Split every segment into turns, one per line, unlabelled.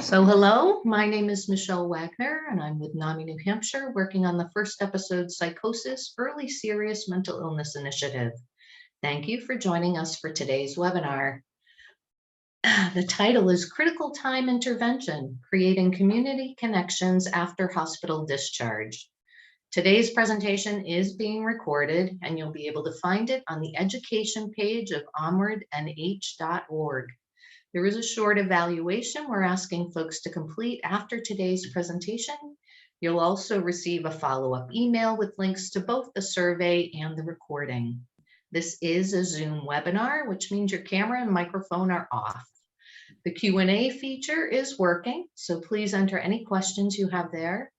Hello, my name is Michelle Wagner, and I'm with NAMI New Hampshire, working on the first episode Psychosis Early Serious Mental Illness Initiative. Thank you for joining us for today's webinar. The title is Critical Time Intervention, Creating Community Connections After Hospital Discharge. Today's presentation is being recorded, and you'll be able to find it on the education page of onwardnh.org. There is a short evaluation we're asking folks to complete after today's presentation. You'll also receive a follow-up email with links to both the survey and the recording. This is a Zoom webinar, which means your camera and microphone are off. The Q&A feature is working, so please enter any questions you have there.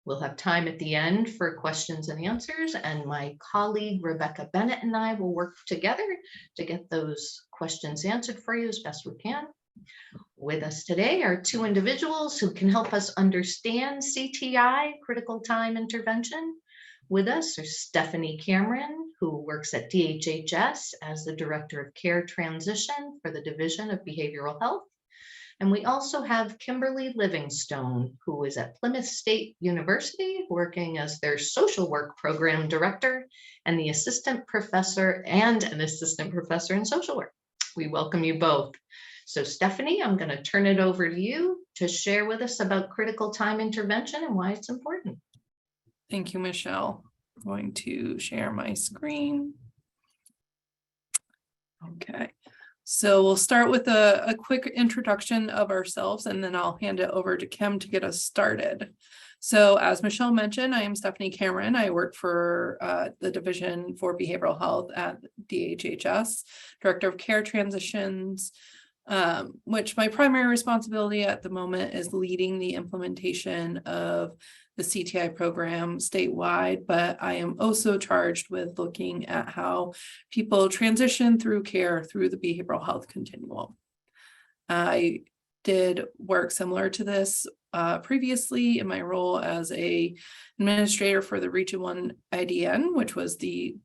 We'll have time at the end for questions and answers, and my colleague Rebecca Bennett and I will work together to get those questions answered for you as best we can. With us today are two individuals who can help us understand CTI, critical time intervention. With us are Stephanie Cameron, who works at DHHS as the Director of Care Transition for the Division of Behavioral Health. And we also have Kimberly Livingstone, who is at Plymouth State University, working as their social work program director and an assistant professor in social work. We welcome you both. So Stephanie, I'm going to turn it over to you to share with us about critical time intervention and why it's important.
Thank you, Michelle. I'm going to share my screen. Okay. So we'll start with a quick introduction of ourselves, and then I'll hand it over to Kim to get us started. So as Michelle mentioned, I am Stephanie Cameron. I work for the Division for Behavioral Health at DHHS, Director of Care Transitions, which my primary responsibility at the moment is leading the implementation of the CTI program statewide, but I am also charged with looking at how people transition through care through the behavioral health continuum. I did work similar to this previously in my role as an administrator for the Region 1 IDN, which was the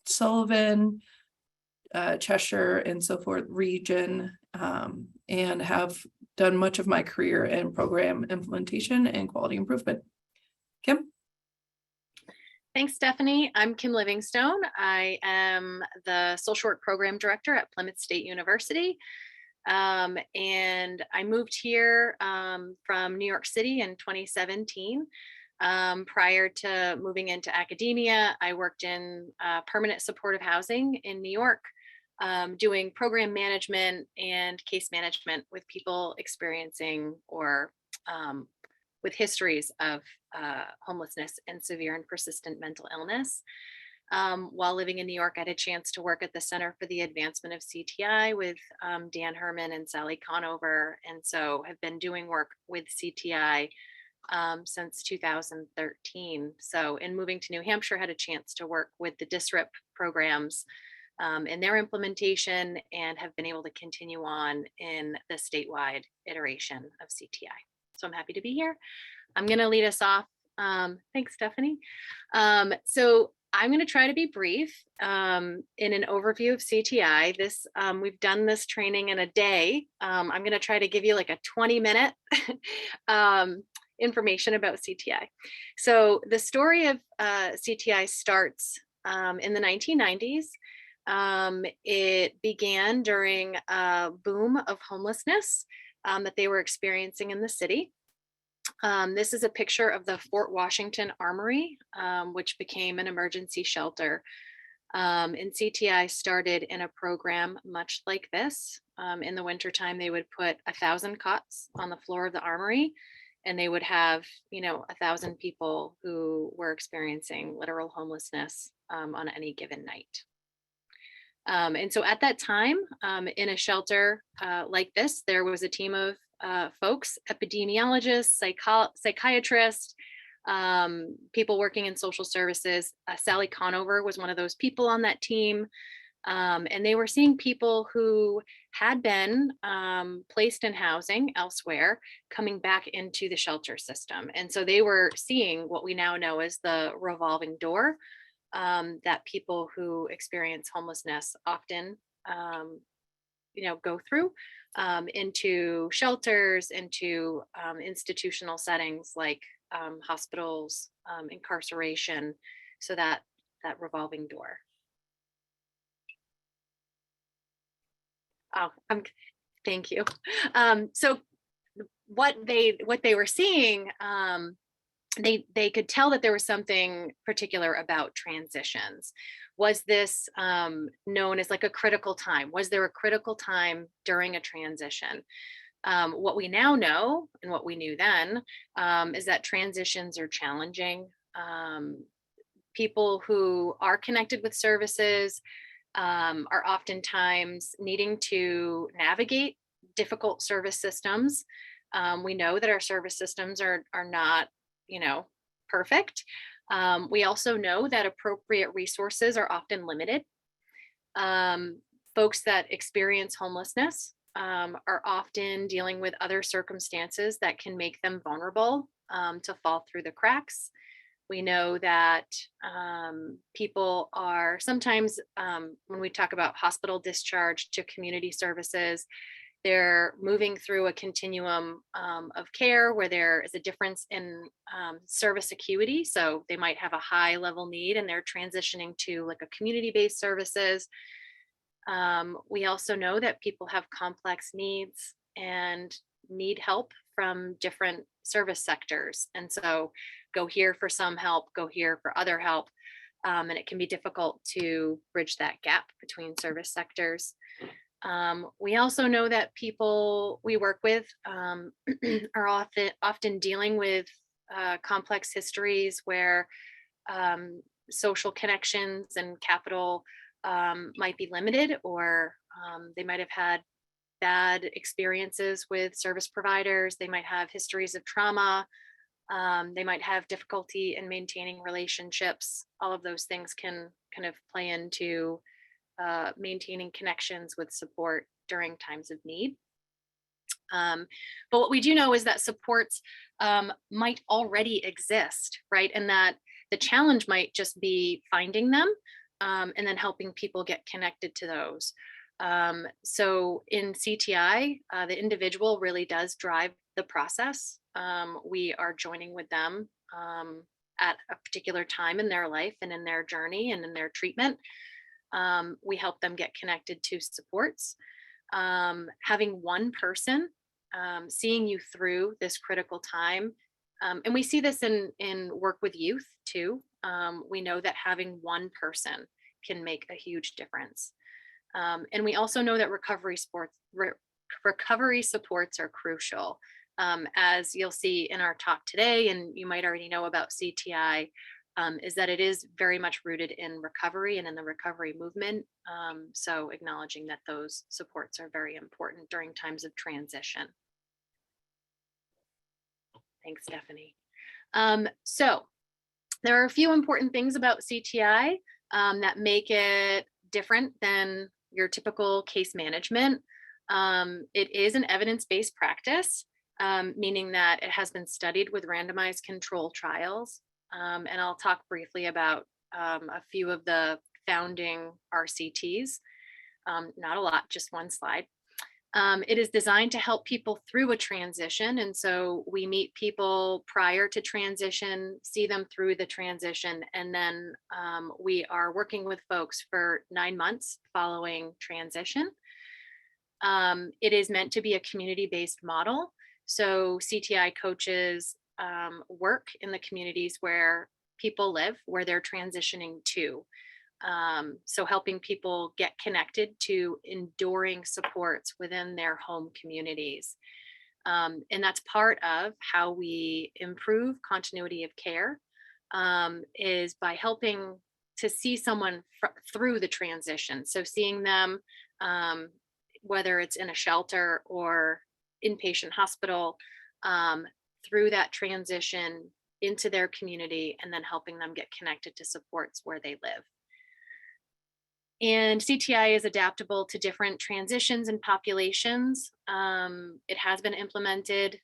Sullivan, Cheshire, and so forth region, and have done much of my career in program implementation and quality improvement. Kim?
Thanks, Stephanie. I'm Kim Livingstone. I am the social work program director at Plymouth State University. And I moved here from New York City in 2017. Prior to moving into academia, I worked in permanent supportive housing in New York, doing program management and case management with people experiencing or with histories of homelessness and severe and persistent mental illness. While living in New York, I had a chance to work at the Center for the Advancement of CTI with Dan Herman and Sally Conover, and so have been doing work with CTI since 2013. So in moving to New Hampshire, had a chance to work with the DSRIP programs in their implementation, and have been able to continue on in the statewide iteration of CTI. So I'm happy to be here. I'm going to lead us off. Thanks, Stephanie. So I'm going to try to be brief in an overview of CTI. We've done this training in a day. I'm going to try to give you like a 20-minute information about CTI. So the story of CTI starts in the 1990s. It began during a boom of homelessness that they were experiencing in the city. This is a picture of the Fort Washington Armory, which became an emergency shelter. And CTI started in a program much like this. In the wintertime, they would put 1,000 cots on the floor of the armory, and they would have, 1,000 people who were experiencing literal homelessness on any given night. And so at that time, in a shelter like this, there was a team of folks, epidemiologists, psychiatrists, people working in social services. Sally Conover was one of those people on that team. And they were seeing people who had been placed in housing elsewhere coming back into the shelter system. And so they were seeing what we now know as the revolving door, that people who experience homelessness often go through into shelters, into institutional settings like hospitals, incarceration, so that revolving door. Oh, thank you. So what they were seeing, they could tell that there was something particular about transitions. Was this known as like a critical time? Was there a critical time during a transition? What we now know and what we knew then is that transitions are challenging. People who are connected with services are oftentimes needing to navigate difficult service systems. We know that our service systems are not, perfect. We also know that appropriate resources are often limited. Folks that experience homelessness are often dealing with other circumstances that can make them vulnerable to fall through the cracks. We know that people are sometimes, when we talk about hospital discharge to community services, they're moving through a continuum of care where there is a difference in service acuity. So they might have a high level need and they're transitioning to like a community-based services. We also know that people have complex needs and need help from different service sectors. And so go here for some help, go here for other help. And it can be difficult to bridge that gap between service sectors. We also know that people we work with are often dealing with complex histories where social connections and capital might be limited, or they might have had bad experiences with service providers. They might have histories of trauma. They might have difficulty in maintaining relationships. All of those things can kind of play into maintaining connections with support during times of need. But what we do know is that supports might already exist, right? And that the challenge might just be finding them and then helping people get connected to those. So in CTI, the individual really does drive the process. We are joining with them at a particular time in their life and in their journey and in their treatment. We help them get connected to supports. Having one person seeing you through this critical time. And we see this in work with youth too. We know that having one person can make a huge difference. And we also know that recovery supports are crucial. As you'll see in our talk today, and you might already know about CTI, is that it is very much rooted in recovery and in the recovery movement. So acknowledging that those supports are very important during times of transition. Thanks, Stephanie. So there are a few important things about CTI that make it different than your typical case management. It is an evidence-based practice, meaning that it has been studied with randomized control trials. And I'll talk briefly about a few of the founding RCTs. Not a lot, just one slide. It is designed to help people through a transition. And so we meet people prior to transition, see them through the transition, and then we are working with folks for 9 months following transition. It is meant to be a community-based model. So CTI coaches work in the communities where people live, where they're transitioning to. So helping people get connected to enduring supports within their home communities. And that's part of how we improve continuity of care, is by helping to see someone through the transition. So seeing them, whether it's in a shelter or inpatient hospital, through that transition into their community, and then helping them get connected to supports where they live. And CTI is adaptable to different transitions and populations. It has been implemented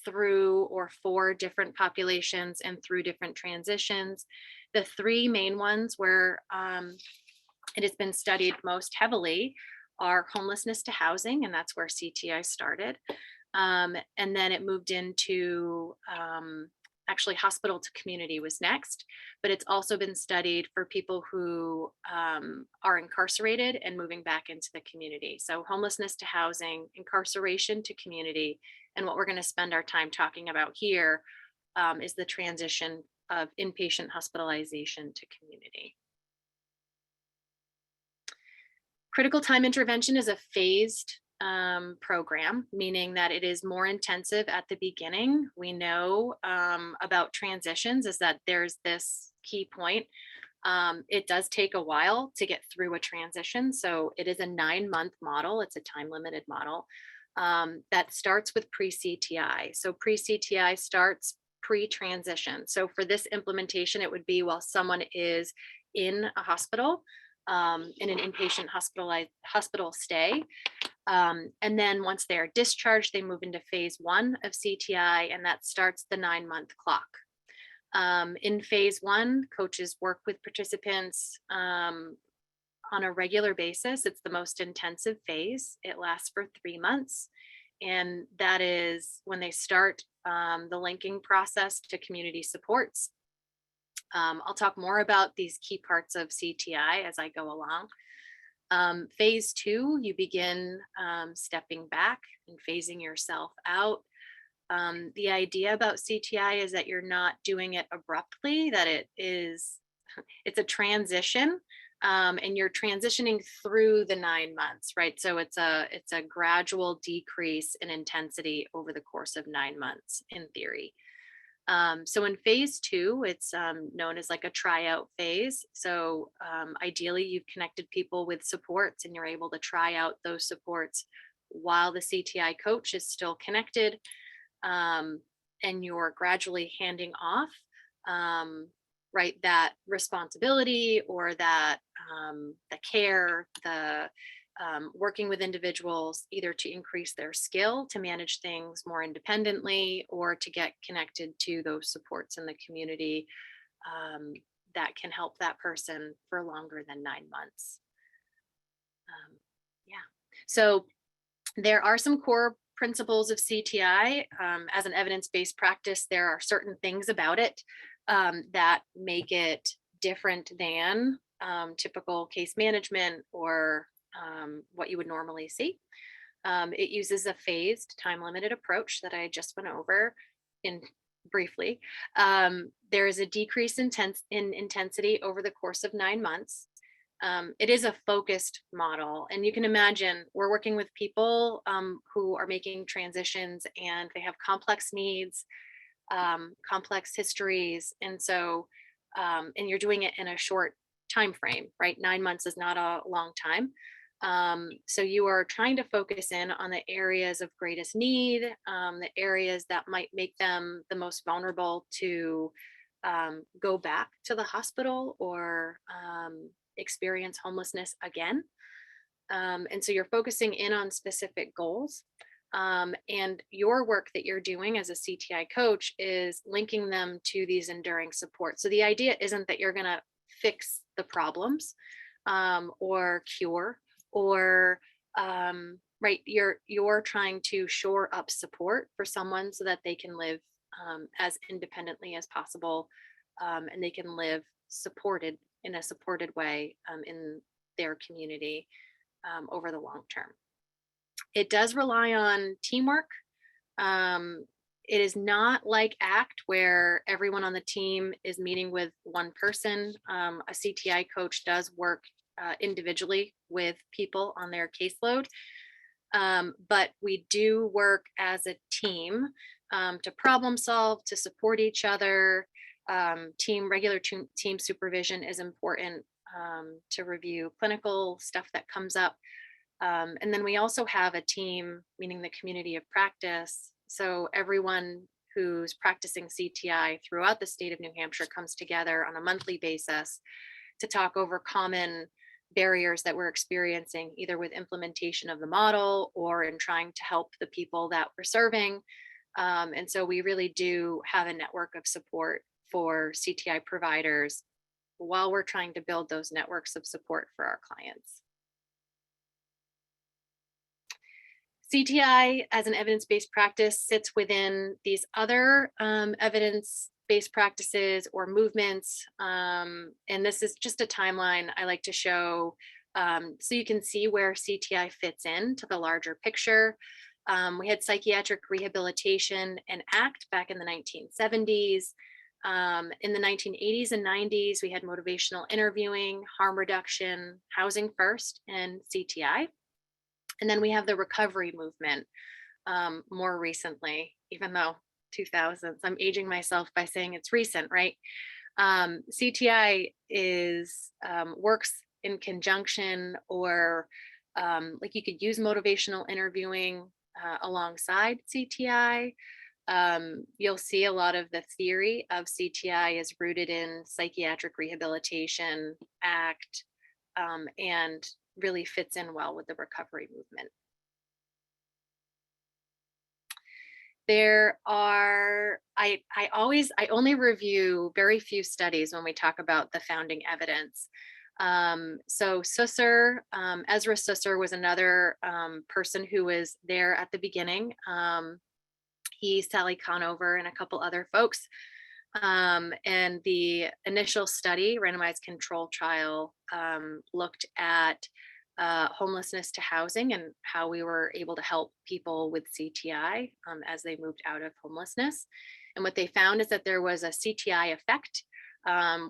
through or for different populations and through different transitions. The three main ones where it has been studied most heavily are homelessness to housing, and that's where CTI started. And then it moved into actually hospital to community was next, but it's also been studied for people who are incarcerated and moving back into the community. So homelessness to housing, incarceration to community, and what we're going to spend our time talking about here is the transition of inpatient hospitalization to community. Critical time intervention is a phased program, meaning that it is more intensive at the beginning. We know about transitions is that there's this key point. It does take a while to get through a transition. So it is a 9-month model. It's a time limited model that starts with pre-CTI. So pre-CTI starts pre-transition. So for this implementation, it would be while someone is in a hospital, in an inpatient hospital stay. And then once they're discharged, they move into phase 1 of CTI, and that starts the 9-month clock. In phase 1, coaches work with participants on a regular basis. It's the most intensive phase. It lasts for 3 months. And that is when they start the linking process to community supports. I'll talk more about these key parts of CTI as I go along. Phase 2, you begin stepping back and phasing yourself out. The idea about CTI is that you're not doing it abruptly, that it's a transition, and you're transitioning through the 9 months, right? So it's a gradual decrease in intensity over the course of 9 months in theory. So in phase 2, it's known as like a tryout phase. So ideally, you've connected people with supports and you're able to try out those supports while the CTI coach is still connected, and you're gradually handing off right, that responsibility or that the care, the working with individuals either to increase their skill to manage things more independently or to get connected to those supports in the community that can help that person for longer than 9 months. Yeah, so there are some core principles of CTI. As an evidence-based practice, there are certain things about it that make it different than typical case management or what you would normally see. It uses a phased time limited approach that I just went over in briefly. There is a decrease in intensity over the course of 9 months. It is a focused model, and you can imagine we're working with people who are making transitions and they have complex needs, complex histories, and so and you're doing it in a short time frame, right? 9 months is not a long time. So you are trying to focus in on the areas of greatest need, the areas that might make them the most vulnerable to go back to the hospital or experience homelessness again. And so you're focusing in on specific goals. And your work that you're doing as a CTI coach is linking them to these enduring supports. So the idea isn't that you're going to fix the problems or cure or right, you're trying to shore up support for someone so that they can live as independently as possible, and they can live supported in a supported way in their community over the long term. It does rely on teamwork. It is not like ACT where everyone on the team is meeting with one person. A CTI coach does work individually with people on their caseload. But we do work as a team to problem solve, to support each other. Regular team supervision is important to review clinical stuff that comes up. And then we also have a team, meaning the community of practice. So everyone who's practicing CTI throughout the state of New Hampshire comes together on a monthly basis to talk over common barriers that we're experiencing, either with implementation of the model or in trying to help the people that we're serving. And so we really do have a network of support for CTI providers while we're trying to build those networks of support for our clients. CTI as an evidence-based practice sits within these other evidence-based practices or movements. And this is just a timeline I like to show so you can see where CTI fits into the larger picture. We had psychiatric rehabilitation and ACT back in the 1970s. In the 1980s and 90s, we had motivational interviewing, harm reduction, housing first, and CTI. And then we have the recovery movement more recently, even though 2000s, I'm aging myself by saying it's recent, right? CTI is works in conjunction, or like you could use motivational interviewing alongside CTI. You'll see a lot of the theory of CTI is rooted in psychiatric rehabilitation, ACT, and really fits in well with the recovery movement. There are, I only review very few studies when we talk about the founding evidence. So Susser, Ezra Susser was another person who was there at the beginning. He, Sally Conover, and a couple other folks. And the initial study, randomized control trial, looked at homelessness to housing and how we were able to help people with CTI as they moved out of homelessness. And what they found is that there was a CTI effect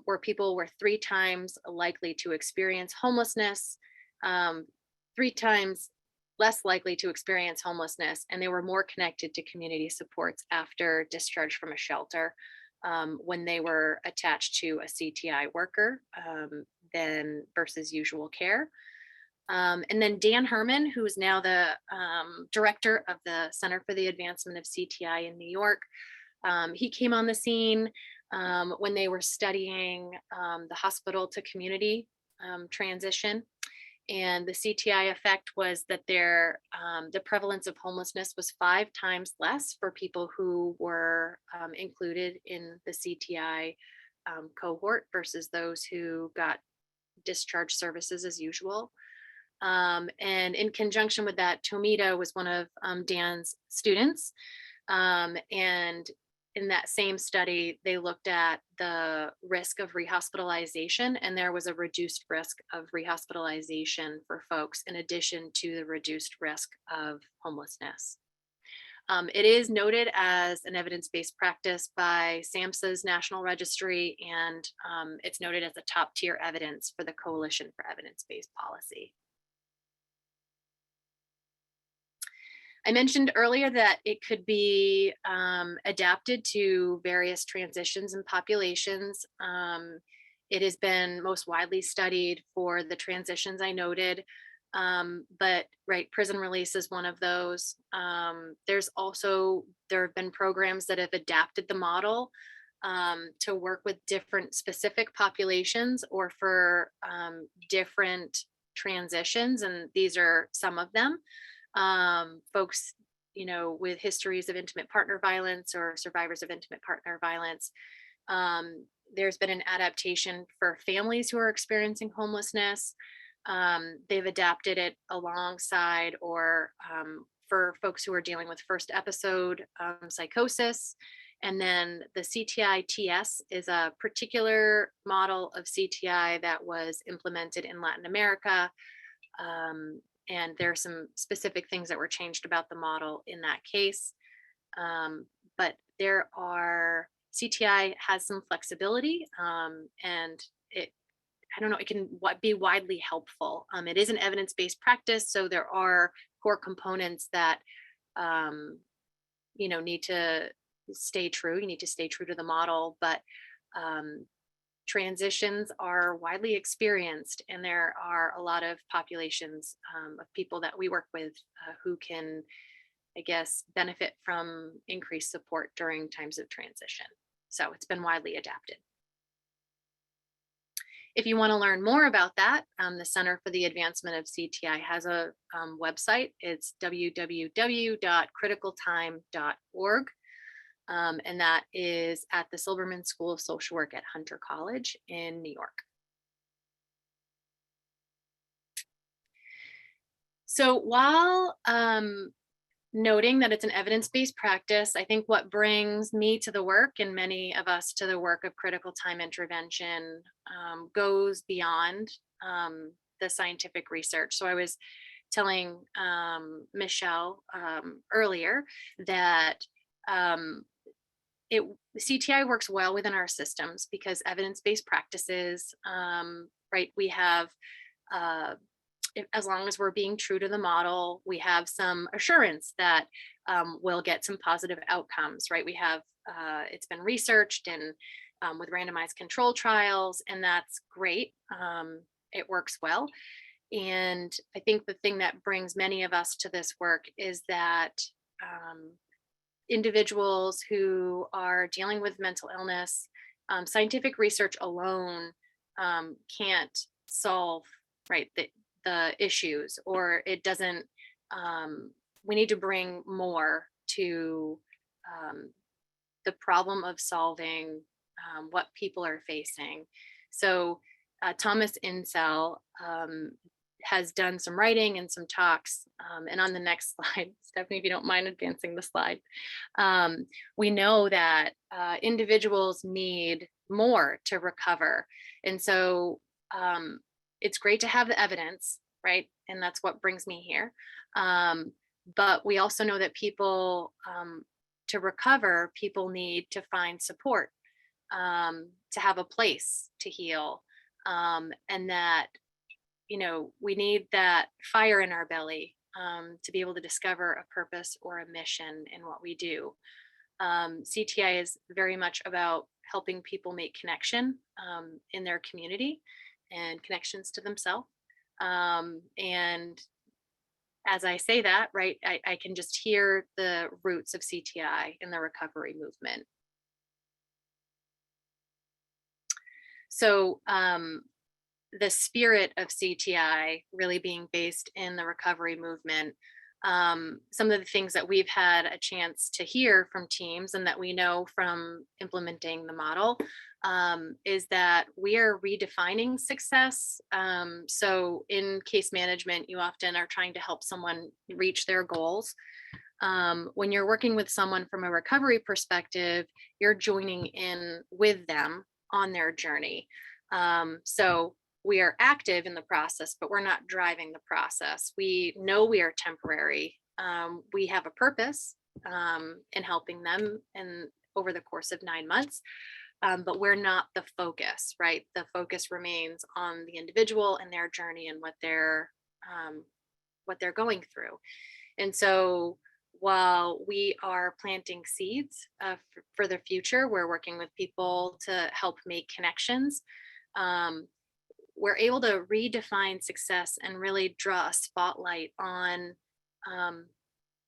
where people were 3 times likely to experience homelessness, 3 times less likely to experience homelessness, and they were more connected to community supports after discharge from a shelter when they were attached to a CTI worker than versus usual care. And then Dan Herman, who is now the director of the Center for the Advancement of CTI in New York, he came on the scene when they were studying the hospital to community transition. And the CTI effect was that the prevalence of homelessness was 5 times less for people who were included in the CTI cohort versus those who got discharge services as usual. And in conjunction with that, Tomita was one of Dan's students. And in that same study, they looked at the risk of rehospitalization, and there was a reduced risk of rehospitalization for folks in addition to the reduced risk of homelessness. It is noted as an evidence-based practice by SAMHSA's National Registry, and it's noted as a top-tier evidence for the Coalition for Evidence-Based Policy. I mentioned earlier that it could be adapted to various transitions and populations. It has been most widely studied for the transitions I noted, but right, prison release is one of those. There have been programs that have adapted the model to work with different specific populations or for different transitions, and these are some of them. Folks, with histories of intimate partner violence or survivors of intimate partner violence. There's been an adaptation for families who are experiencing homelessness. They've adapted it alongside or for folks who are dealing with first episode psychosis. And then the CTI-TS is a particular model of CTI that was implemented in Latin America. And there are some specific things that were changed about the model in that case. But CTI has some flexibility and it can be widely helpful. It is an evidence-based practice, so there are core components that, need to stay true. You need to stay true to the model, but transitions are widely experienced, and there are a lot of populations of people that we work with who can, I guess, benefit from increased support during times of transition. So it's been widely adapted. If you want to learn more about that, the Center for the Advancement of CTI has a website. It's www.criticaltime.org. And that is at the Silberman School of Social Work at Hunter College in New York. So while noting that it's an evidence-based practice. I think what brings me to the work and many of us to the work of critical time intervention goes beyond the scientific research. So I was telling Michelle earlier that CTI works well within our systems because evidence-based practices, right? We have, as long as we're being true to the model, we have some assurance that we'll get some positive outcomes, right? We have, it's been researched and with randomized control trials, and that's great. It works well. And I think the thing that brings many of us to this work is that individuals who are dealing with mental illness, scientific research alone can't solve, right, the issues, or it doesn't, we need to bring more to the problem of solving what people are facing. So Thomas Insel has done some writing and some talks. And on the next slide, Stephanie, if you don't mind advancing the slide, we know that individuals need more to recover. And so it's great to have the evidence, right? And that's what brings me here. But we also know that people, to recover, people need to find support, to have a place to heal, and that, you know, we need that fire in our belly to be able to discover a purpose or a mission in what we do. CTI is very much about helping people make connection in their community and connections to themselves. And as I say that, right, I can just hear the roots of CTI in the recovery movement. So the spirit of CTI really being based in the recovery movement, some of the things that we've had a chance to hear from teams and that we know from implementing the model is that we are redefining success. So in case management, you often are trying to help someone reach their goals. When you're working with someone from a recovery perspective, you're joining in with them on their journey. So we are active in the process, but we're not driving the process. We know we are temporary. We have a purpose in helping them and over the course of 9 months, but we're not the focus, right? The focus remains on the individual and their journey and what they're going through. And so while we are planting seeds for the future, we're working with people to help make connections. We're able to redefine success and really draw a spotlight on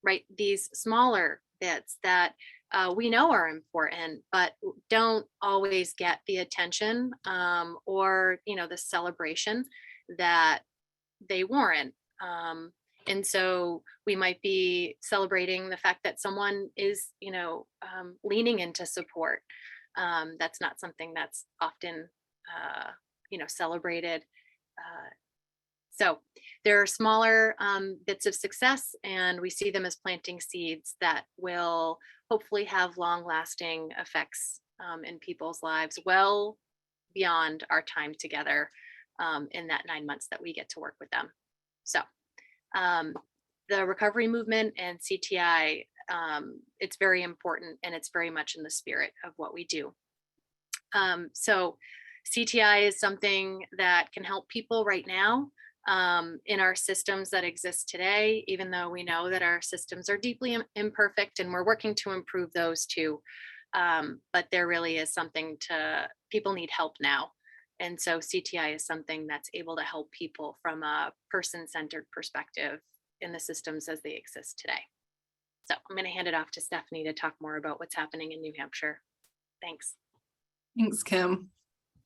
right, these smaller bits that we know are important, but don't always get the attention or, you know, the celebration that they warrant. And so we might be celebrating the fact that someone is, you know, leaning into support. That's not something that's often, you know, celebrated. So there are smaller bits of success, and we see them as planting seeds that will hopefully have long-lasting effects in people's lives well beyond our time together in that 9 months that we get to work with them. So the recovery movement and CTI, it's very important, and it's very much in the spirit of what we do. So CTI is something that can help people right now in our systems that exist today, even though we know that our systems are deeply imperfect and we're working to improve those too. But there really is something to, people need help now. And so CTI is something that's able to help people from a person-centered perspective in the systems as they exist today. So I'm going to hand it off to Stephanie to talk more about what's happening in New Hampshire. Thanks.
Thanks, Kim.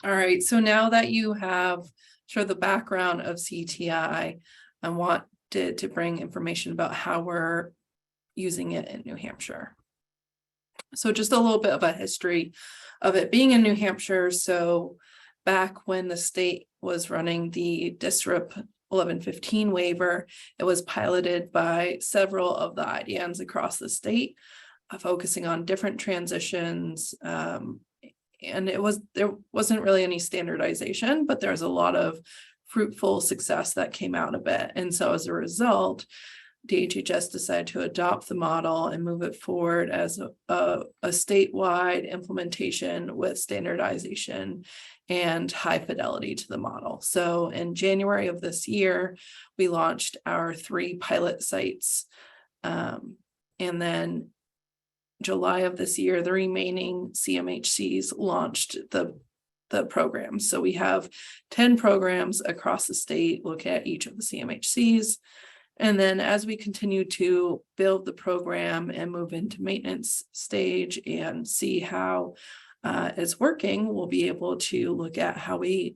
All right, so now that you have sort of the background of CTI, I wanted to bring information about how we're using it in New Hampshire. So just a little bit of a history of it being in New Hampshire. So back when the state was running the DSRIP 1115 waiver. It was piloted by several of the IDNs across the state, focusing on different transitions. And there wasn't really any standardization, but there was a lot of fruitful success that came out of it. And so as a result, DHHS decided to adopt the model and move it forward as a statewide implementation with standardization and high fidelity to the model. So in January of this year, we launched our 3 pilot sites. And then July of this year, the remaining CMHCs launched the program. So we have 10 programs across the state, look at each of the CMHCs. And then as we continue to build the program and move into maintenance stage and see how it's working, we'll be able to look at how we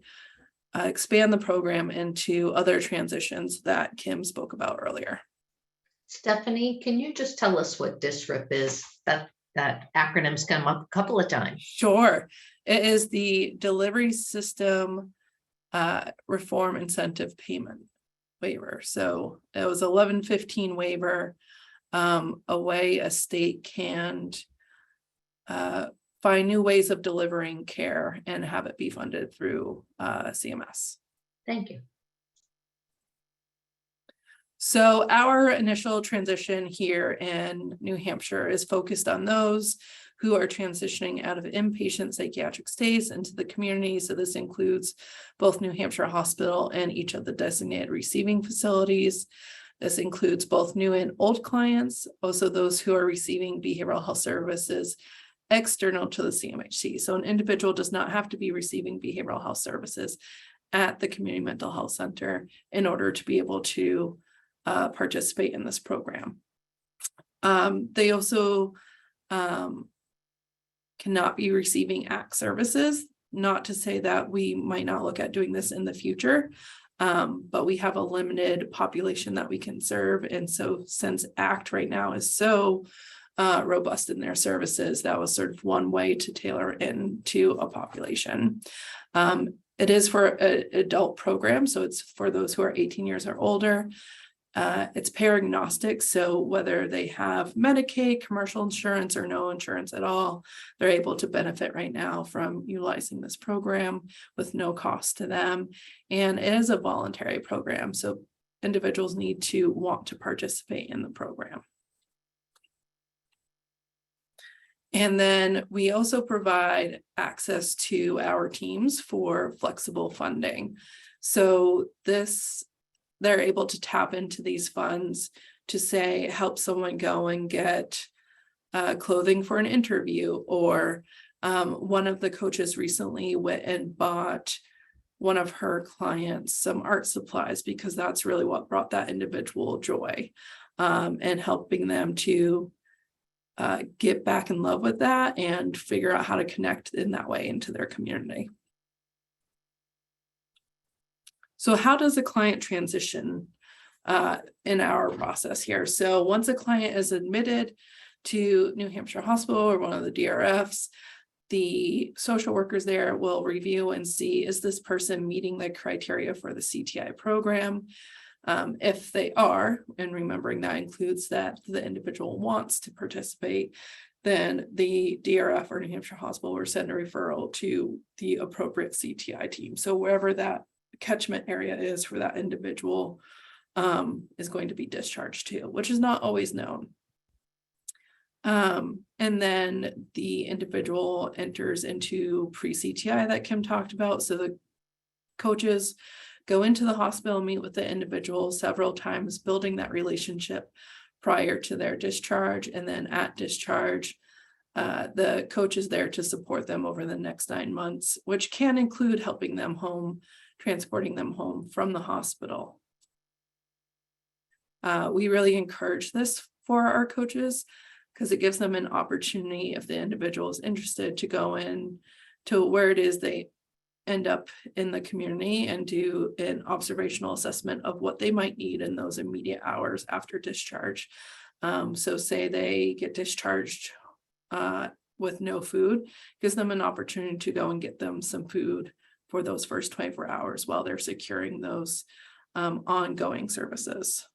expand the program into other transitions that Kim spoke about earlier.
Stephanie, can you just tell us what DSRIP is? That acronym's come up a couple of times.
Sure. It is the Delivery System Reform Incentive Payment waiver. So it was 1115 waiver, a way a state can find new ways of delivering care and have it be funded through CMS.
Thank you.
So our initial transition here in New Hampshire is focused on those who are transitioning out of inpatient psychiatric stays into the community. So this includes both New Hampshire Hospital and each of the designated receiving facilities. This includes both new and old clients, also those who are receiving behavioral health services external to the CMHC. So an individual does not have to be receiving behavioral health services at the community mental health center in order to be able to participate in this program. They also cannot be receiving ACT services, not to say that we might not look at doing this in the future, but we have a limited population that we can serve. And so since ACT right now is so robust in their services, that was sort of one way to tailor into a population. It is for an adult program, so it's for those who are 18 years or older. It's payer agnostic, so whether they have Medicaid, commercial insurance, or no insurance at all, they're able to benefit right now from utilizing this program with no cost to them. And it is a voluntary program, so individuals need to want to participate in the program. And then we also provide access to our teams for flexible funding. So they're able to tap into these funds to say, help someone go and get clothing for an interview, or one of the coaches recently went and bought one of her clients some art supplies because that's really what brought that individual joy, and helping them to get back in love with that and figure out how to connect in that way into their community. So how does a client transition in our process here? So once a client is admitted to New Hampshire Hospital or one of the DRFs, the social workers there will review and see, is this person meeting the criteria for the CTI program? If they are, and remembering that includes that the individual wants to participate, then the DRF or New Hampshire Hospital will send a referral to the appropriate CTI team. So wherever that catchment area is for that individual is going to be discharged to, which is not always known. And then the individual enters into pre-CTI that Kim talked about. So the coaches go into the hospital, meet with the individual several times, building that relationship prior to their discharge. And then at discharge, the coach is there to support them over the next 9 months, which can include helping them home, transporting them home from the hospital. We really encourage this for our coaches because it gives them an opportunity, if the individual is interested, to go in to where it is they end up in the community and do an observational assessment of what they might need in those immediate hours after discharge. So say they get discharged with no food, gives them an opportunity to go and get them some food for those first 24 hours while they're securing those ongoing services.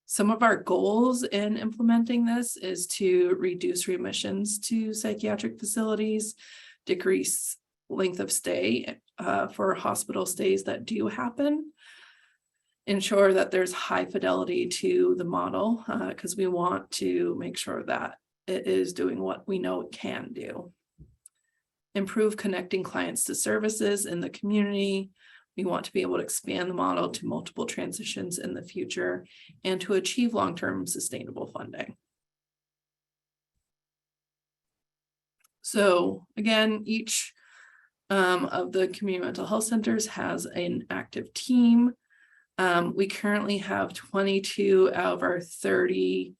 Some of our goals in implementing this is to reduce readmissions to psychiatric facilities, decrease length of stay for hospital stays that do happen, ensure that there's high fidelity to the model because we want to make sure that it is doing what we know it can do. Improve connecting clients to services in the community. We want to be able to expand the model to multiple transitions in the future and to achieve long-term sustainable funding. So again, each of the community mental health centers has an active team. We currently have 22 out of our 30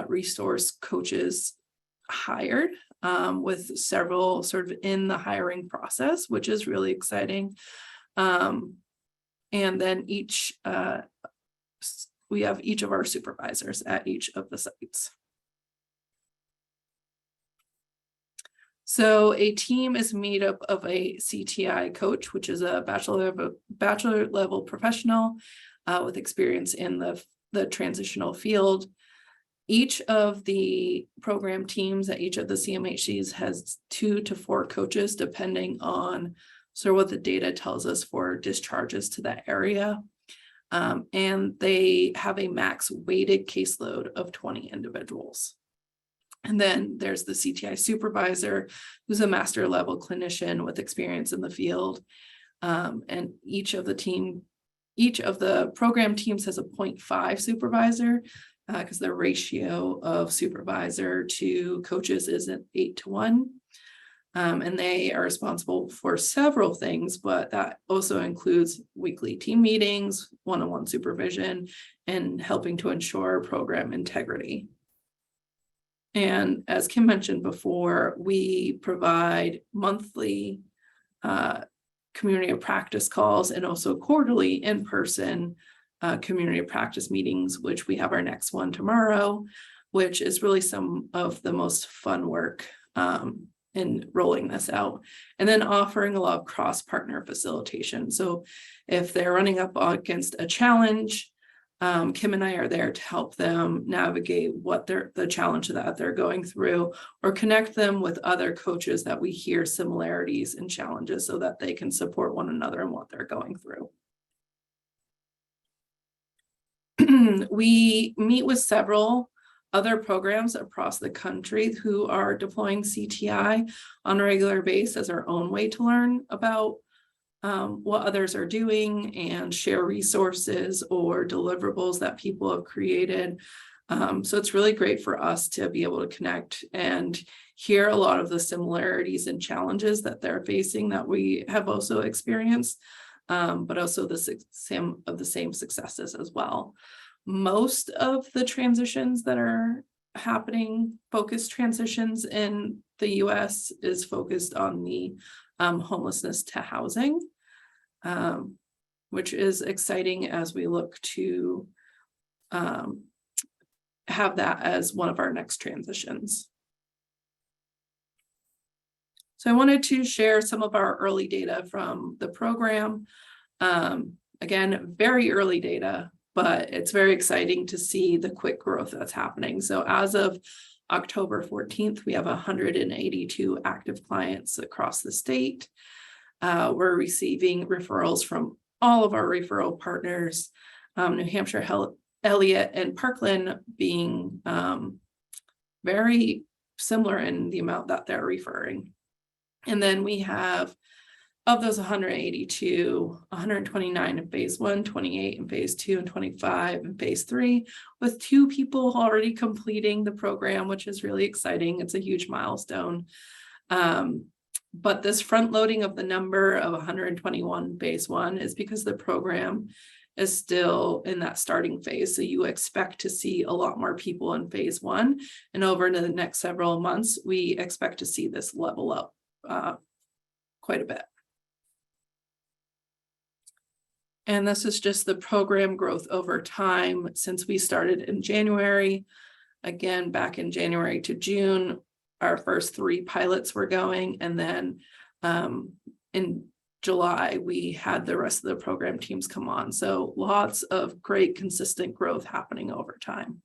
resource coaches hired, with several sort of in the hiring process, which is really exciting. And then we have each of our supervisors at each of the sites. So a team is made up of a CTI coach, which is a bachelor level professional with experience in the transitional field. Each of the program teams at each of the CMHCs has 2 to 4 coaches, depending on sort of what the data tells us for discharges to that area. And they have a max weighted caseload of 20 individuals. And then there's the CTI supervisor, who's a master level clinician with experience in the field. And each of the program teams has a 0.5 supervisor, because the ratio of supervisor to coaches is at 8 to 1. And they are responsible for several things, but that also includes weekly team meetings, one-on-one supervision, and helping to ensure program integrity. And as Kim mentioned before, we provide monthly community of practice calls and also quarterly in-person community of practice meetings, which we have our next one tomorrow, which is really some of the most fun work in rolling this out. And then offering a lot of cross-partner facilitation. So if they're running up against a challenge, Kim and I are there to help them navigate what the challenge that they're going through, or connect them with other coaches that we hear similarities and challenges so that they can support one another in what they're going through. We meet with several other programs across the country who are deploying CTI on a regular basis as our own way to learn about what others are doing and share resources or deliverables that people have created. So it's really great for us to be able to connect and hear a lot of the similarities and challenges that they're facing that we have also experienced, but also some of the same successes as well. Most of the transitions that are happening, focused transitions in the US, is focused on the homelessness to housing, which is exciting as we look to have that as one of our next transitions. So I wanted to share some of our early data from the program. Again, very early data, but it's very exciting to see the quick growth that's happening. So as of October 14th, we have 182 active clients across the state. We're receiving referrals from all of our referral partners, New Hampshire, Elliott, and Parkland being very similar in the amount that they're referring. And then we have, of those 182, 129 in phase 1, 28 in phase 2, and 25 in phase 3, with 2 people already completing the program, which is really exciting. It's a huge milestone. But this front loading of the number of 121 phase 1 is because the program is still in that starting phase. So you expect to see a lot more people in phase 1. And over the next several months, we expect to see this level up quite a bit. And this is just the program growth over time since we started in January. Again, back in January to June, our first 3 pilots were going. And then in July, we had the rest of the program teams come on. So lots of great consistent growth happening over time.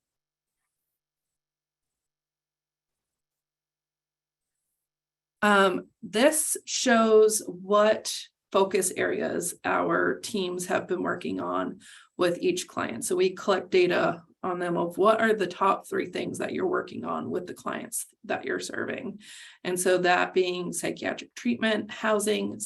This shows what focus areas our teams have been working on with each client. So we collect data on them of what are the top 3 things that you're working on with the clients that you're serving. And so that being psychiatric treatment, housing,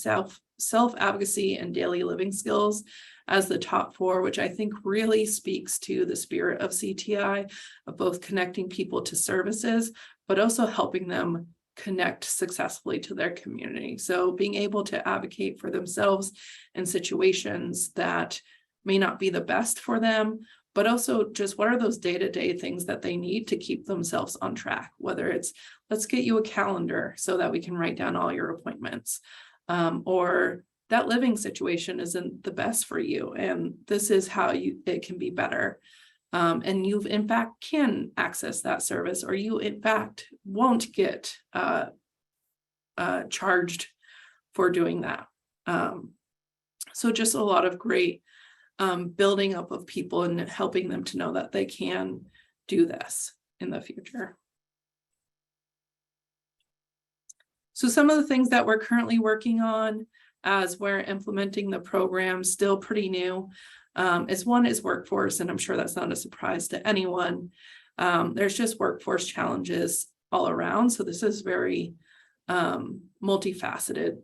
self-advocacy, and daily living skills as the top 4, which I think really speaks to the spirit of CTI, of both connecting people to services, but also helping them connect successfully to their community. So being able to advocate for themselves in situations that may not be the best for them, but also just what are those day-to-day things that they need to keep themselves on track, whether it's let's get you a calendar so that we can write down all your appointments, or that living situation isn't the best for you and this is how it can be better. And you in fact can access that service, or you in fact won't get charged for doing that. So just a lot of great building up of people and helping them to know that they can do this in the future. So some of the things that we're currently working on as we're implementing the program, still pretty new, is workforce, and I'm sure that's not a surprise to anyone. There's just workforce challenges all around, so this is very multifaceted.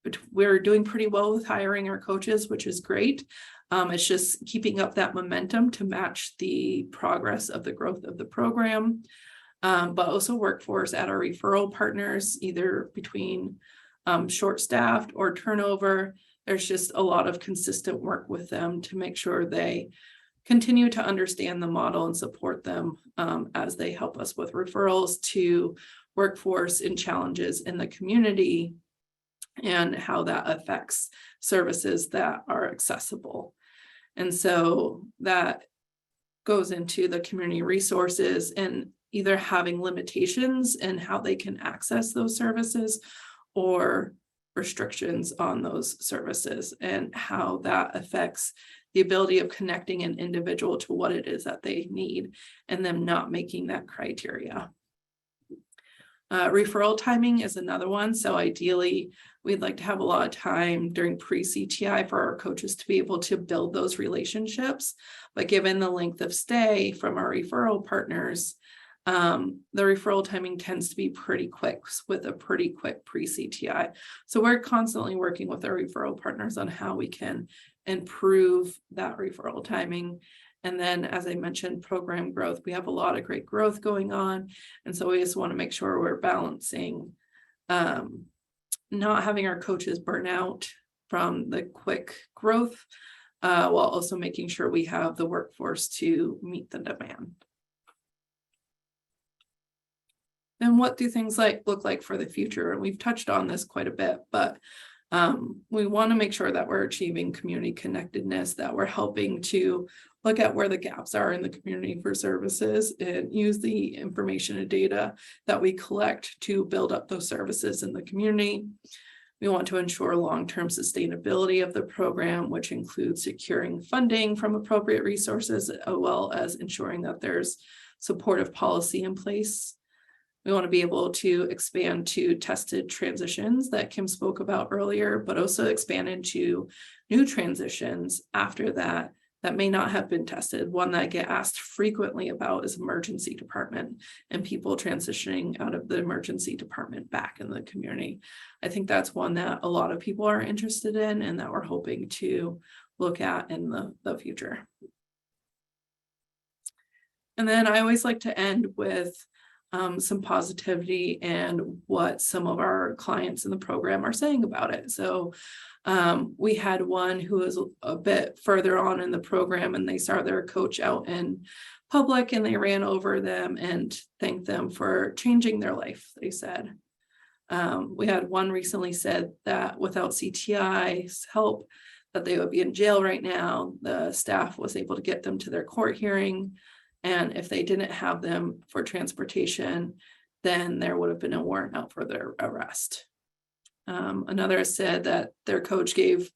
But we're doing pretty well with hiring our coaches, which is great. It's just keeping up that momentum to match the progress of the growth of the program, but also workforce at our referral partners, either between short-staffed or turnover. There's just a lot of consistent work with them to make sure they continue to understand the model and support them as they help us with referrals to workforce and challenges in the community and how that affects services that are accessible. And so that goes into the community resources and either having limitations in how they can access those services or restrictions on those services and how that affects the ability of connecting an individual to what it is that they need and them not making that criteria. Referral timing is another one. So ideally, we'd like to have a lot of time during pre-CTI for our coaches to be able to build those relationships. But given the length of stay from our referral partners, the referral timing tends to be pretty quick with a pretty quick pre-CTI. So we're constantly working with our referral partners on how we can improve that referral timing. And then, as I mentioned, program growth, we have a lot of great growth going on. And so we just want to make sure we're balancing not having our coaches burn out from the quick growth, while also making sure we have the workforce to meet the demand. And what do things look like for the future? And we've touched on this quite a bit, but we want to make sure that we're achieving community connectedness, that we're helping to look at where the gaps are in the community for services and use the information and data that we collect to build up those services in the community. We want to ensure long-term sustainability of the program, which includes securing funding from appropriate resources, as well as ensuring that there's supportive policy in place. We want to be able to expand to tested transitions that Kim spoke about earlier, but also expand into new transitions after that may not have been tested. One that I get asked frequently about is emergency department and people transitioning out of the emergency department back in the community. I think that's one that a lot of people are interested in and that we're hoping to look at in the future. And then I always like to end with some positivity and what some of our clients in the program are saying about it. So we had one who was a bit further on in the program and they saw their coach out in public and they ran over them and thanked them for changing their life, they said. We had one recently said that without CTI's help, that they would be in jail right now. The staff was able to get them to their court hearing. And if they didn't have them for transportation, then there would have been a warrant out for their arrest. Another said that their coach gave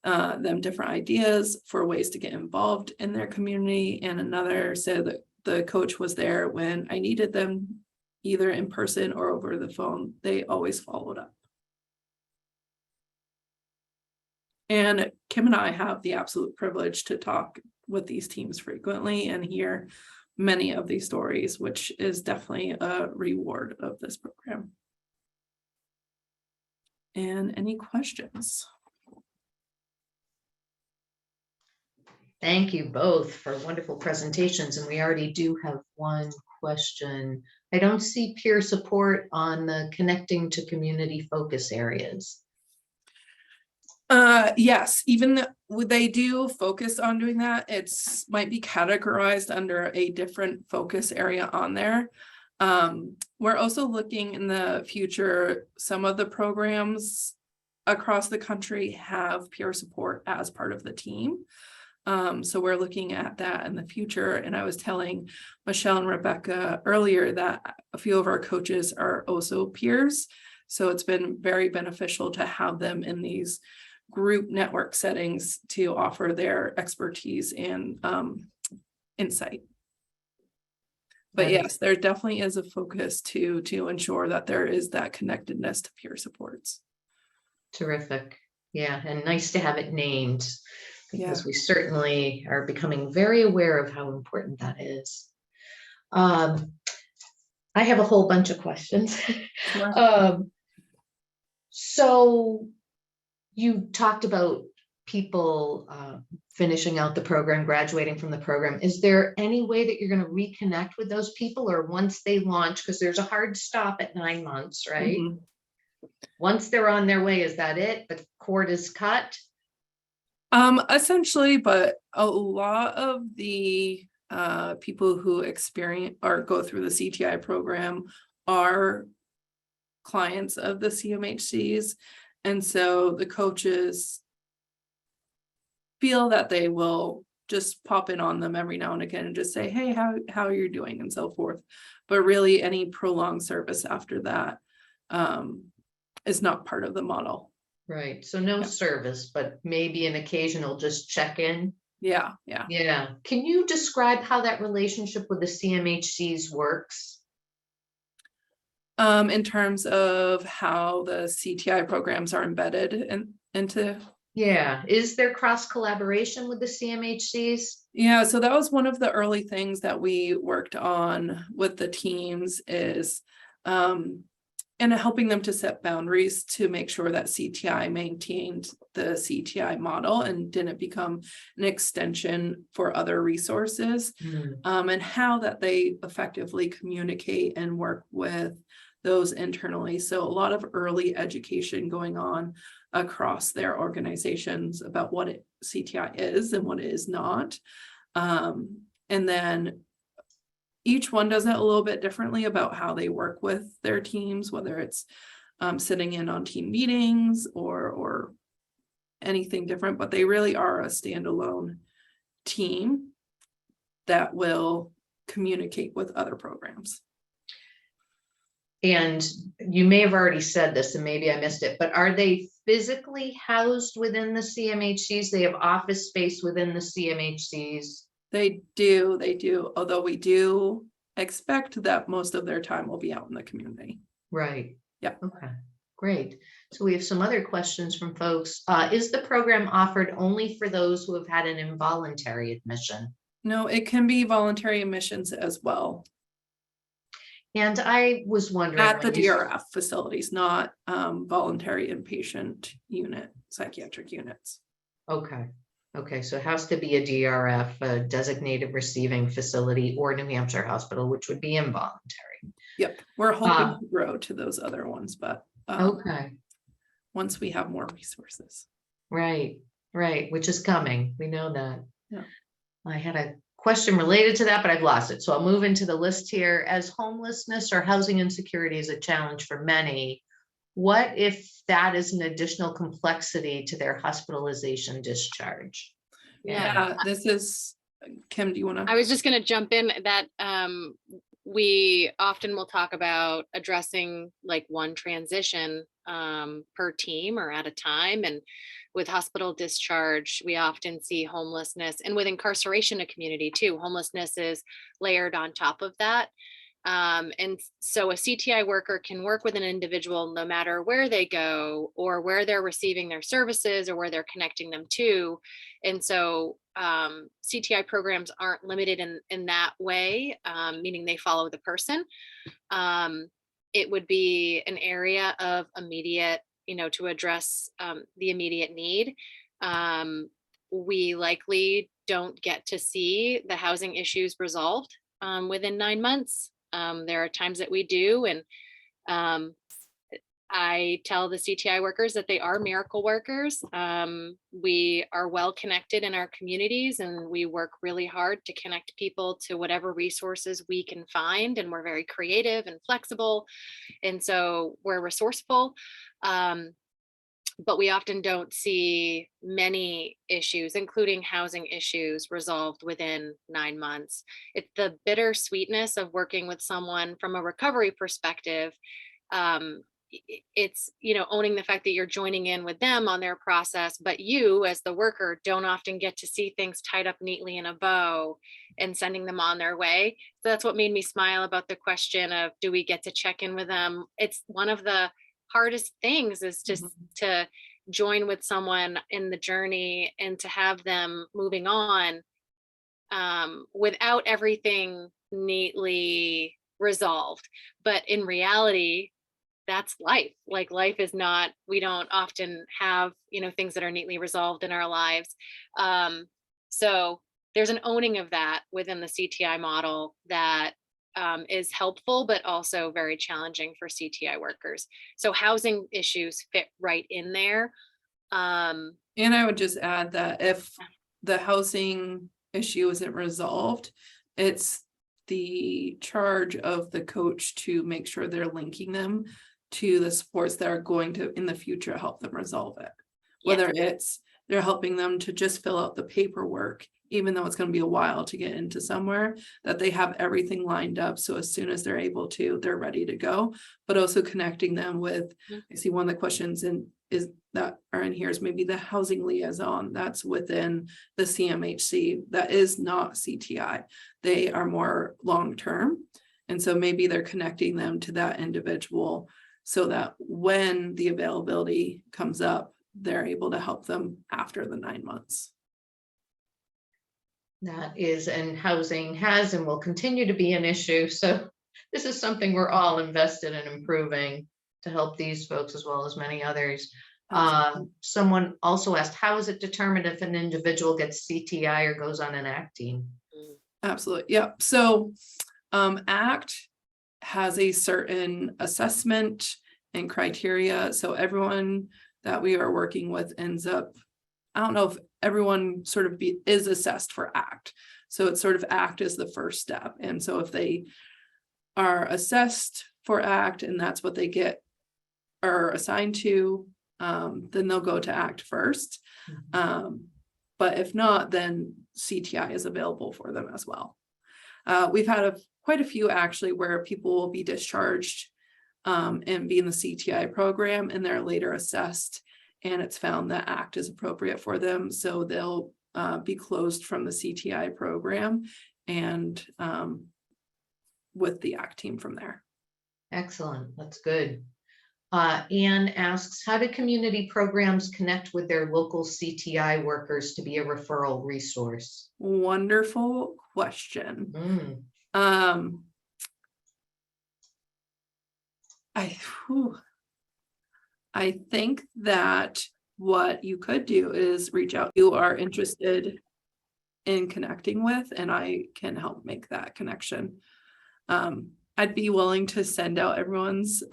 them different ideas for ways to get involved in their community. And another said that the coach was there when I needed them, either in person or over the phone. They always followed up. And Kim and I have the absolute privilege to talk with these teams frequently and hear many of these stories, which is definitely a reward of this program. And any questions?
Thank you both for wonderful presentations. And we already do have one question. I don't see peer support on the connecting to community focus areas.
Yes, even though they do focus on doing that, it's might be categorized under a different focus area on there. We're also looking in the future, some of the programs across the country have peer support as part of the team. So we're looking at that in the future. And I was telling Michelle and Rebecca earlier that a few of our coaches are also peers. So it's been very beneficial to have them in these group network settings to offer their expertise and insight. But yes, there definitely is a focus to ensure that there is that connectedness to peer supports.
Terrific. Yeah, and nice to have it named, because
Yeah.
we certainly are becoming very aware of how important that is. I have a whole bunch of questions.
Sure.
So you talked about people finishing out the program, graduating from the program. Is there any way that you're going to reconnect with those people, or once they launch, because there's a hard stop at 9 months, right?
Mhm.
Once they're on their way, is that it? The cord is cut?
Essentially, but a lot of the people who experience or go through the CTI program are clients of the CMHCs. And so the coaches feel that they will just pop in on them every now and again and just say, hey, how are you doing, and so forth. But really any prolonged service after that is not part of the model.
Right. So no service, but maybe an occasional just check in.
Yeah.
Yeah. Can you describe how that relationship with the CMHCs works?
In terms of how the CTI programs are embedded into.
Yeah. Is there cross collaboration with the CMHCs?
Yeah, so that was one of the early things that we worked on with the teams is and helping them to set boundaries to make sure that CTI maintained the CTI model and didn't become an extension for other resources, and how that they effectively communicate and work with those internally. So a lot of early education going on across their organizations about what CTI is and what it is not. And then each one does it a little bit differently about how they work with their teams, whether it's sitting in on team meetings or anything different, but they really are a standalone team that will communicate with other programs.
And you may have already said this, and maybe I missed it, but are they physically housed within the CMHCs? They have office space within the CMHCs?
They do, although we do expect that most of their time will be out in the community.
Right.
Yeah.
Okay, great. So we have some other questions from folks. Is the program offered only for those who have had an involuntary admission?
No, it can be voluntary admissions as well.
And I was wondering,
at the DRF facilities, not voluntary inpatient unit, psychiatric units.
Okay. Okay, so it has to be a DRF, a designated receiving facility, or New Hampshire hospital, which would be involuntary.
Yep, we're hoping to grow to those other ones, but
okay,
once we have more resources.
Right, which is coming. We know that.
Yeah.
I had a question related to that, but I've lost it. So I'll move into the list here. As homelessness or housing insecurity is a challenge for many, what if that is an additional complexity to their hospitalization discharge?
Yeah, this is Kim, do you want
I
to?
was just going to jump in that we often will talk about addressing like one transition per team or at a time. And with hospital discharge, we often see homelessness, and with incarceration, a community too. Homelessness is layered on top of that. And so a CTI worker can work with an individual no matter where they go or where they're receiving their services or where they're connecting them to. And so CTI programs aren't limited in that way, meaning they follow the person. It would be an area of immediate, to address the immediate need. We likely don't get to see the housing issues resolved within 9 months. There are times that we do, and I tell the CTI workers that they are miracle workers. We are well connected in our communities, and we work really hard to connect people to whatever resources we can find. And we're very creative and flexible. And so we're resourceful. But we often don't see many issues, including housing issues, resolved within 9 months. It's the bittersweetness of working with someone from a recovery perspective. It's, owning the fact that you're joining in with them on their process, but you as the worker don't often get to see things tied up neatly in a bow and sending them on their way. So that's what made me smile about the question of, do we get to check in with them? It's one of the hardest things is just to join with someone in the journey and to have them moving on without everything neatly resolved. But in reality, that's life. Like, life is not, we don't often have, things that are neatly resolved in our lives. So there's an owning of that within the CTI model that is helpful, but also very challenging for CTI workers. So housing issues fit right in there.
And I would just add that if the housing issue isn't resolved, it's the charge of the coach to make sure they're linking them to the supports that are going to in the future help them resolve it. Whether it's they're helping them to just fill out the paperwork, even though it's going to be a while to get into somewhere, that they have everything lined up. So as soon as they're able to, they're ready to go, but also connecting them with, I see one of the questions is that are in here is maybe the housing liaison that's within the CMHC. That is not CTI. They are more long-term. And so maybe they're connecting them to that individual so that when the availability comes up, they're able to help them after the 9 months.
That is, and housing has and will continue to be an issue. So this is something we're all invested in improving to help these folks as well as many others. Someone also asked, how is it determined if an individual gets CTI or goes on an ACT team?
Absolutely. Yeah. So ACT has a certain assessment and criteria. So everyone that we are working with ends up, I don't know if everyone sort of is assessed for ACT. So it's sort of ACT is the first step. And so if they are assessed for ACT and that's what they get or assigned to, then they'll go to ACT first. But if not, then CTI is available for them as well. We've had quite a few actually where people will be discharged and be in the CTI program, and they're later assessed and it's found that ACT is appropriate for them. So they'll be closed from the CTI program and with the ACT team from there.
Excellent. That's good. Anne asks, how do community programs connect with their local CTI workers to be a referral resource?
Wonderful question. I think that what you could do is reach out. You are interested in connecting with, and I can help make that connection. I'd be willing to send out everyone's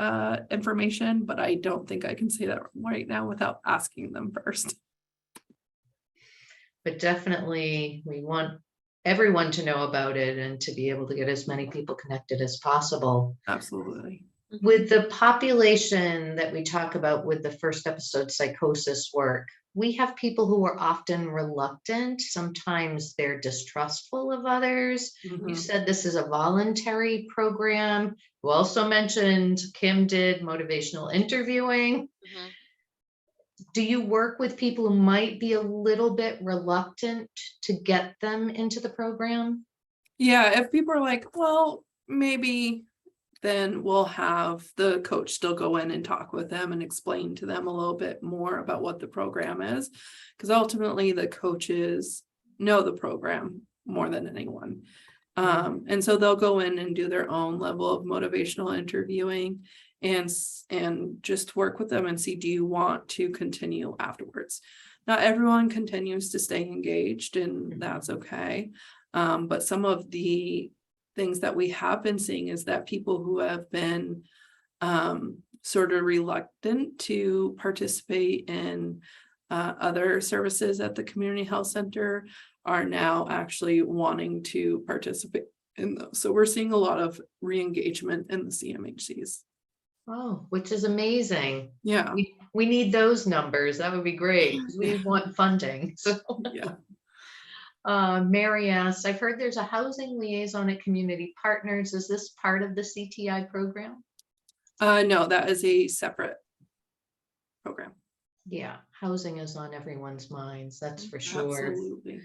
information, but I don't think I can say that right now without asking them first.
But definitely we want everyone to know about it and to be able to get as many people connected as possible.
Absolutely.
Mhm.
With the population that we talk about with the first episode psychosis work, we have people who are often reluctant. Sometimes they're distrustful of others. You
Mhm.
said this is a voluntary program. You also mentioned Kim did motivational interviewing.
Mhm.
Do you work with people who might be a little bit reluctant to get them into the program?
Yeah, if people are like, well, maybe, then we'll have the coach still go in and talk with them and explain to them a little bit more about what the program is. Because ultimately the coaches know the program more than anyone. And so they'll go in and do their own level of motivational interviewing and just work with them and see, do you want to continue afterwards? Not everyone continues to stay engaged, and that's okay. But some of the things that we have been seeing is that people who have been sort of reluctant to participate in other services at the community health center are now actually wanting to participate in those. So we're seeing a lot of re-engagement in the CMHCs.
Oh, which is amazing.
Yeah.
We need those numbers. That would be great, 'cause we
Yeah.
want funding. So,
Yeah.
Mary asks, I've heard there's a housing liaison at Community Partners. Is this part of the CTI program?
No, that is a separate program.
Yeah, housing is on everyone's minds, that's for sure.
Absolutely.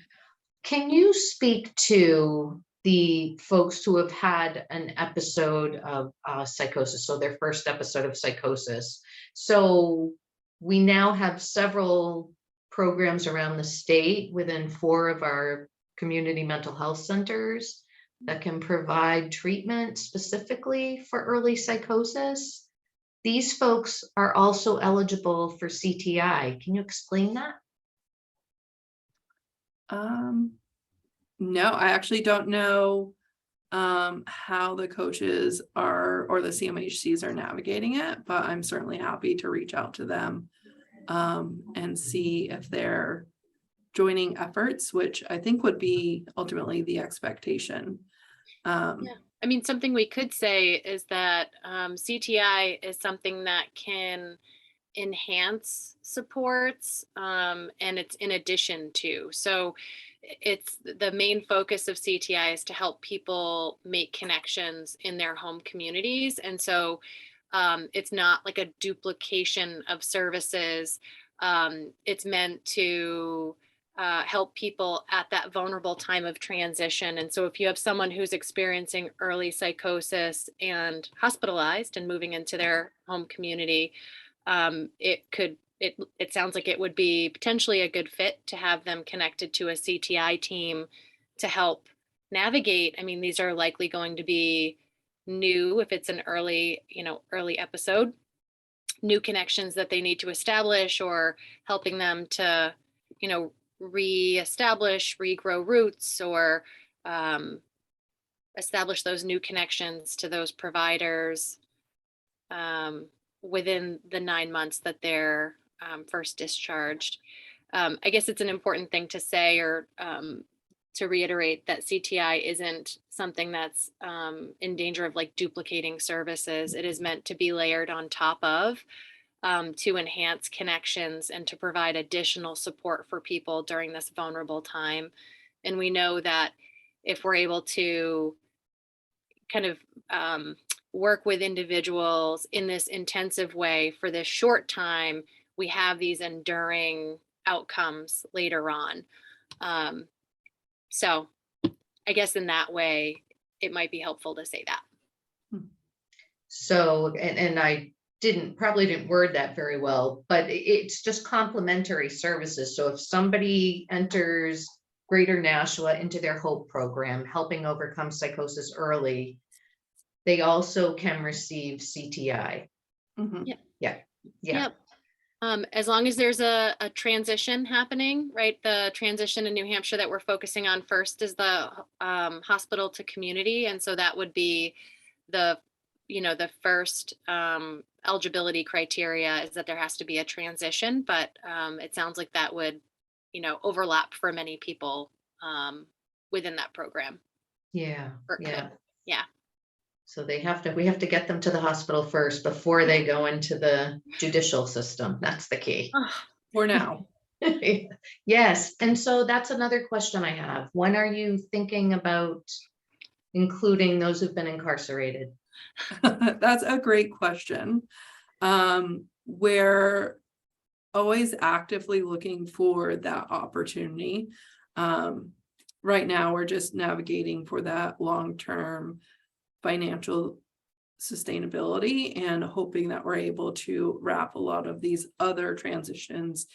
Can you speak to the folks who have had an episode of psychosis, so their first episode of psychosis? So we now have several programs around the state within 4 of our community mental health centers that can provide treatment specifically for early psychosis. These folks are also eligible for CTI. Can you explain that?
No, I actually don't know how the coaches are or the CMHCs are navigating it, but I'm certainly happy to reach out to them and see if they're joining efforts, which I think would be ultimately the expectation.
Yeah. I mean, something we could say is that CTI is something that can enhance supports, and it's in addition to. So it's the main focus of CTI is to help people make connections in their home communities. And so it's not like a duplication of services. It's meant to help people at that vulnerable time of transition. And so if you have someone who's experiencing early psychosis and hospitalized and moving into their home community, it sounds like it would be potentially a good fit to have them connected to a CTI team to help navigate. I mean, these are likely going to be new if it's an early episode, new connections that they need to establish, or helping them to, reestablish, regrow roots, or um, establish those new connections to those providers um, within the 9 months that they're first discharged. I guess it's an important thing to say, or to reiterate, that CTI isn't something that's in danger of like duplicating services. It is meant to be layered on top of, to enhance connections and to provide additional support for people during this vulnerable time. And we know that if we're able to kind of work with individuals in this intensive way for this short time, we have these enduring outcomes later on. So I guess in that way, it might be helpful to say that.
So, and I probably didn't word that very well, but it's just complementary services. So if somebody enters Greater Nashua into their HOPE program, helping overcome psychosis early, they also can receive CTI.
Mhm.
Yeah.
Yep. As long as there's a transition happening, right? The transition in New Hampshire that we're focusing on first is the hospital to community. And so that would be the first eligibility criteria, is that there has to be a transition. But it sounds like that would, overlap for many people within that program.
Yeah.
Or it
Yeah.
could. Yeah.
So we have to get them to the hospital first before they go into the judicial system. That's the key.
For now.
Yes, and so that's another question I have. When are you thinking about including those who've been incarcerated?
That's a great question. We're always actively looking for that opportunity. Right now, we're just navigating for that long-term financial sustainability and hoping that we're able to wrap a lot of these other transitions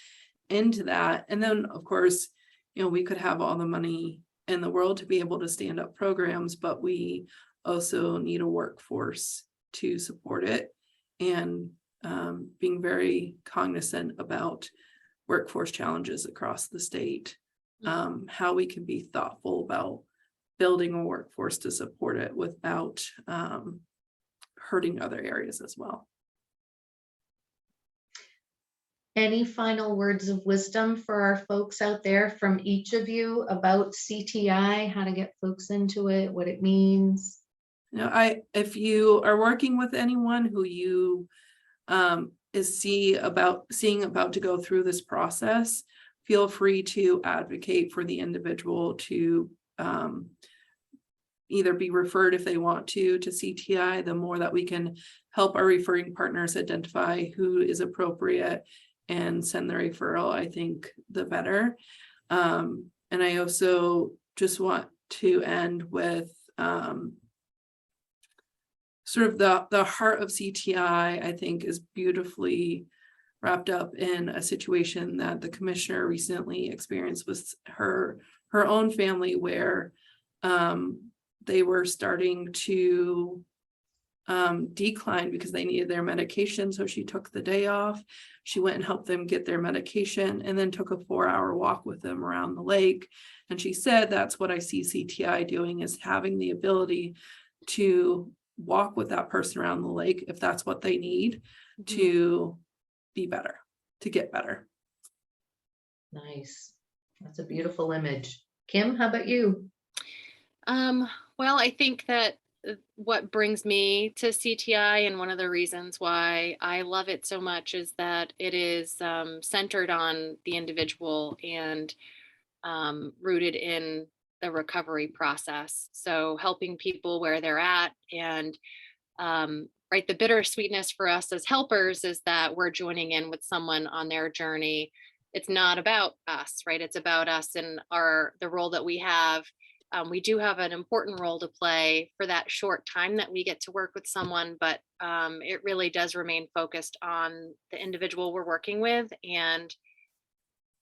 into that. And then, of course, we could have all the money in the world to be able to stand up programs, but we also need a workforce to support it, and being very cognizant about workforce challenges across the state, how we can be thoughtful about building a workforce to support it without hurting other areas as well.
Any final words of wisdom for our folks out there from each of you about CTI, how to get folks into it, what it means?
If you are working with anyone who you is seeing about to go through this process, feel free to advocate for the individual to either be referred if they want to CTI. The more that we can help our referring partners identify who is appropriate and send the referral, I think the better. And I also just want to end with sort of the heart of CTI, I think, is beautifully wrapped up in a situation that the commissioner recently experienced with her own family, where they were starting to decline because they needed their medication. So she took the day off. She went and helped them get their medication, and then took a 4-hour walk with them around the lake. And she said, that's what I see CTI doing, is having the ability to walk with that person around the lake if that's what they need to be better, to get better.
Nice. That's a beautiful image. Kim, how about you?
Well, I think that what brings me to CTI, and one of the reasons why I love it so much, is that it is centered on the individual and rooted in the recovery process. So helping people where they're at, and right, the bittersweetness for us as helpers is that we're joining in with someone on their journey. It's not about us, right? It's about us and the role that we have. We do have an important role to play for that short time that we get to work with someone, but it really does remain focused on the individual we're working with and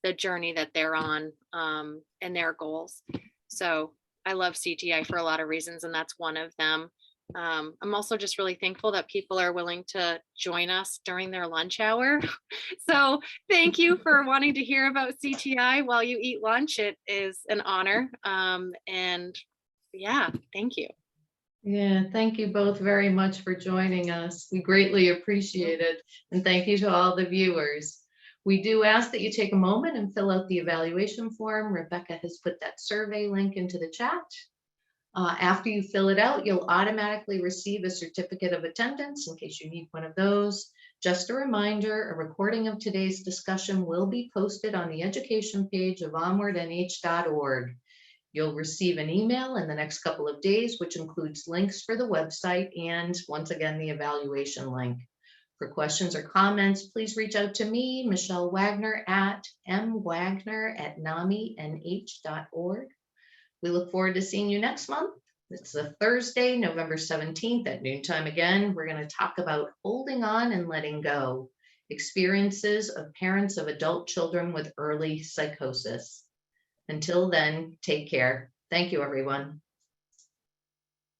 the journey that they're on, and their goals. So I love CTI for a lot of reasons, and that's one of them. I'm also just really thankful that people are willing to join us during their lunch hour. So thank you for wanting to hear about CTI while you eat lunch. It is an honor. And yeah, thank you.
Yeah, thank you both very much for joining us. We greatly appreciate it. And thank you to all the viewers. We do ask that you take a moment and fill out the evaluation form. Rebecca has put that survey link into the chat. After you fill it out, you'll automatically receive a certificate of attendance in case you need one of those. Just a reminder, a recording of today's discussion will be posted on the education page of onwardnh.org. You'll receive an email in the next couple of days, which includes links for the website and, once again, the evaluation link. For questions or comments, please reach out to me, Michelle Wagner, at mwagner@naminh.org. We look forward to seeing you next month. It's a Thursday, November 17th at noontime again. We're going to talk about holding on and letting go, experiences of parents of adult children with early psychosis. Until then, take care. Thank you, everyone.